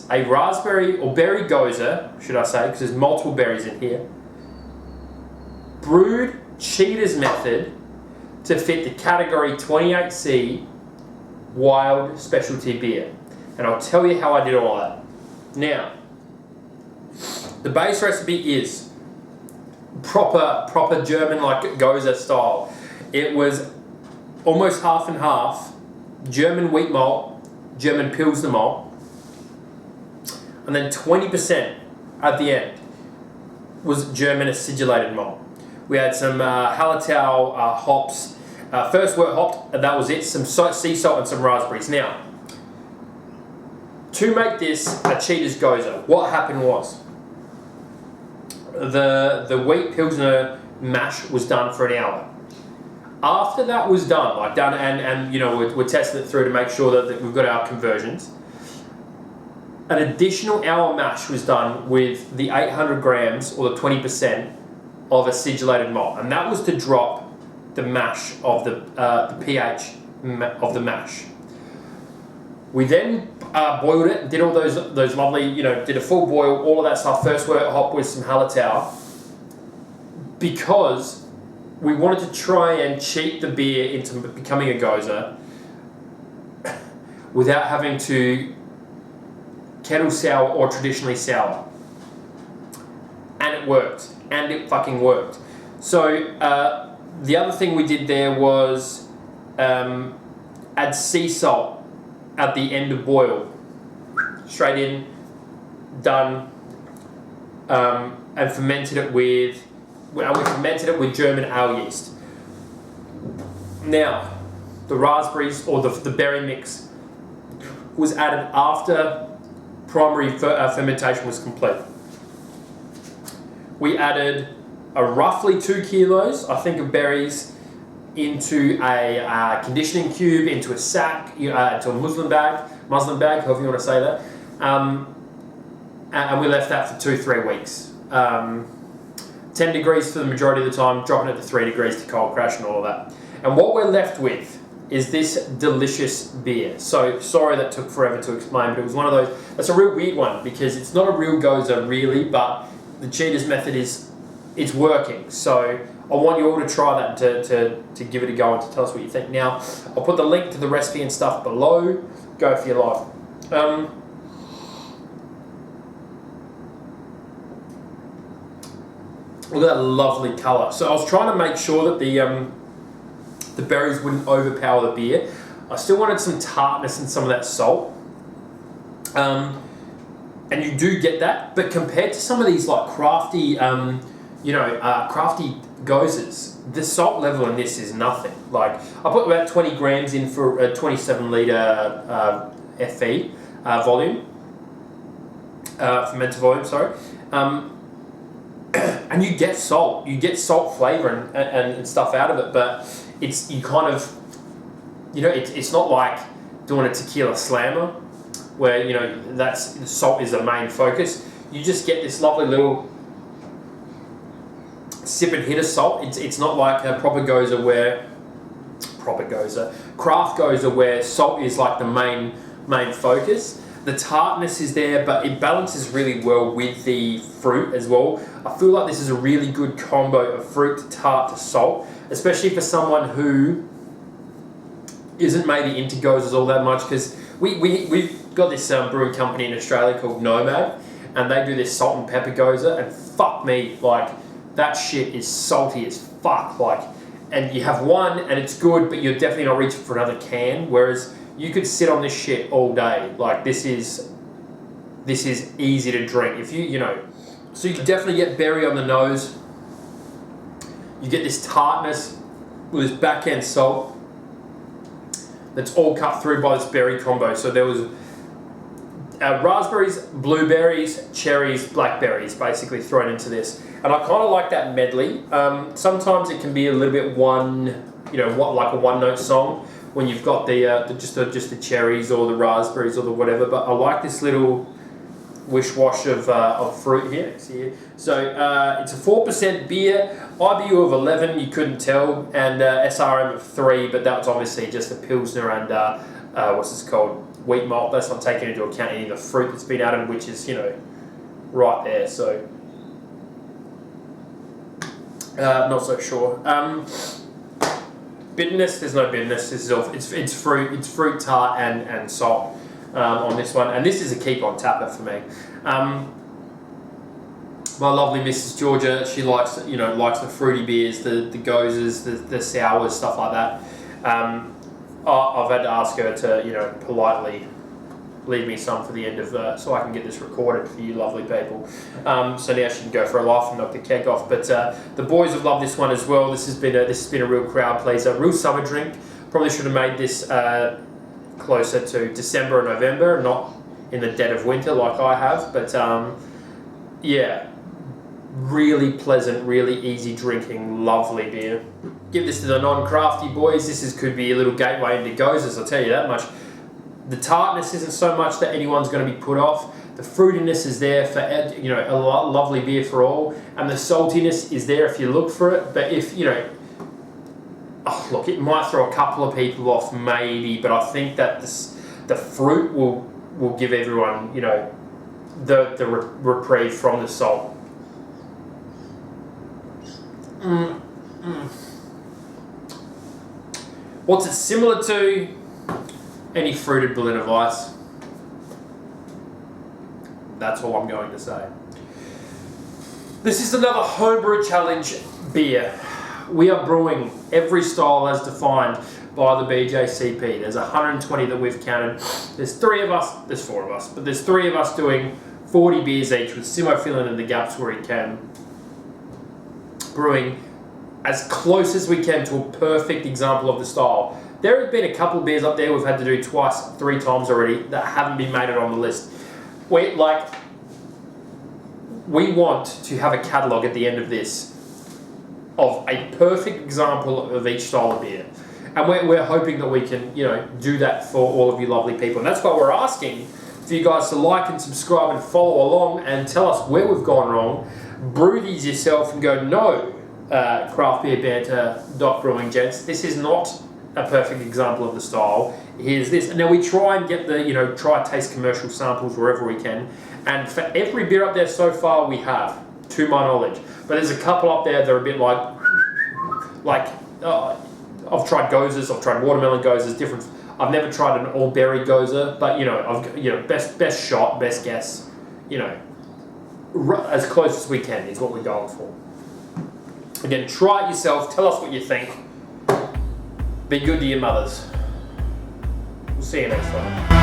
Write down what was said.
is a raspberry or berry goza, should I say, because there's multiple berries in here, brewed cheaters method to fit the category 28C wild specialty beer. And I'll tell you how I did all that. Now, the base recipe is proper German, like goza style. It was almost half and half German wheat malt, German Pilsner malt, and then 20% at the end was German acidulated malt. We had some Hallertau hops. First were hopped, and that was it. Some sea salt and some raspberries. Now, to make this a cheaters goza, what happened was the wheat Pilsner mash was done for an hour. After that was done, and you know, we're testing it through to make sure that we've got our conversions. An additional hour mash was done with the 800 grams or the 20% of acidulated malt, and that was to drop the mash of the pH of the mash. We then boiled it, did all those lovely, you know, did a full boil, all of that stuff. First were hop with some Hallertau, because we wanted to try and cheat the beer into becoming a goza without having to kettle sour or traditionally sour. And it worked. And it fucking worked. So the other thing we did there was add sea salt at the end of boil. Straight in, done, and fermented it with, we fermented it with German ale yeast. Now, the raspberries or the berry mix was added after primary fermentation was complete. We added a roughly 2 kilos, I think, of berries into a conditioning cube, into a sack, into a muslin bag, however you want to say that, and we left that for 2-3 weeks. 10 degrees for the majority of the time, dropping it to 3 degrees to cold crash and all of that. And what we're left with is this delicious beer. So sorry that took forever to explain, but it was one of those, it's a real weird one because it's not a real goza really, but the cheaters method it's working. So I want you all to try that to give it a go and to tell us what you think. Now, I'll put the link to the recipe and stuff below. Go for your life. Look at that lovely colour. So I was trying to make sure that the berries wouldn't overpower the beer. I still wanted some tartness and some of that salt. And you do get that, but compared to some of these like crafty, crafty gozas, the salt level in this is nothing. Like, I put about 20 grams in for a 27 litre FE volume, fermented volume, sorry. And you get salt flavour and stuff out of it, but it's not like doing a tequila slammer where, you know, that's salt is the main focus. You just get this lovely little sip and hit of salt. It's not like a craft goza where salt is like the main focus. The tartness is there, but it balances really well with the fruit as well. I feel like this is a really good combo of fruit to tart to salt, especially for someone who isn't maybe into gozas all that much, because we've got this brewing company in Australia called Nomad, and they do this salt and pepper goza, and fuck me, like, that shit is salty as fuck, like, and you have one and it's good, but you're definitely not reaching for another can, whereas you could sit on this shit all day. Like, this is easy to drink. If you know, so you can definitely get berry on the nose. You get this tartness with this back end salt that's all cut through by this berry combo. So there was raspberries, blueberries, cherries, blackberries basically thrown into this. And I kind of like that medley. Sometimes it can be a little bit like a one-note song when you've got just the cherries or the raspberries or the whatever. But I like this little wish-wash of fruit here. So it's a 4% beer, IBU of 11, you couldn't tell, and SRM of 3, but that was obviously just a Pilsner and what's this called? wheat malt. That's not taking into account any of the fruit that's been added, which is, you know, right there. So, not so sure. Bitterness, there's no bitterness. This is all, it's fruit tart and salt on this one, and this is a keep on tapper for me. My lovely Mrs. Georgia, she likes the fruity beers, the gozes, the sours, stuff like that. I've had to ask her to politely leave me some for the end of so I can get this recorded for you lovely people. So now she can go for her life and knock the keg off. But the boys have loved this one as well. This has been a real crowd pleaser, real summer drink. Probably should have made this closer to December or November, not in the dead of winter like I have. But yeah, really pleasant, really easy drinking, lovely beer. Give this to the non-crafty boys. This could be a little gateway into gozes, I'll tell you that much. The tartness isn't so much that anyone's going to be put off. The fruitiness is there for a lovely beer for all, and the saltiness is there if you look for it. But if look, it might throw a couple of people off maybe, but I think that the fruit will give everyone the reprieve from the salt. What's it similar to? Any fruited Berliner Weiss. That's all I'm going to say. This is another Homebrew Challenge beer. We are brewing every style as defined by the BJCP. There's 120 that we've counted. There's 4 of us, but there's 3 of us doing 40 beers each with Simo filling in the gaps where he can. Brewing as close as we can to a perfect example of the style. There have been a couple of beers up there we've had to do 3 times already that haven't been made it on the list. We want to have a catalogue at the end of this of a perfect example of each style of beer. And we're hoping that we can, do that for all of you lovely people. And that's why we're asking for you guys to like and subscribe and follow along and tell us where we've gone wrong. Brew these yourself and go, no, craft beer banter .brewing gents, this is not a perfect example of the style. Here's this. And now we try and get the, try taste commercial samples wherever we can. And for every beer up there so far we have, to my knowledge. But there's a couple up there that are a bit I've tried gozers, I've tried watermelon gozers, different. I've never tried an all berry gozer, but best shot, best guess, as close as we can is what we're going for. Again, try it yourself, tell us what you think. Be good to your mothers. We'll see you next time.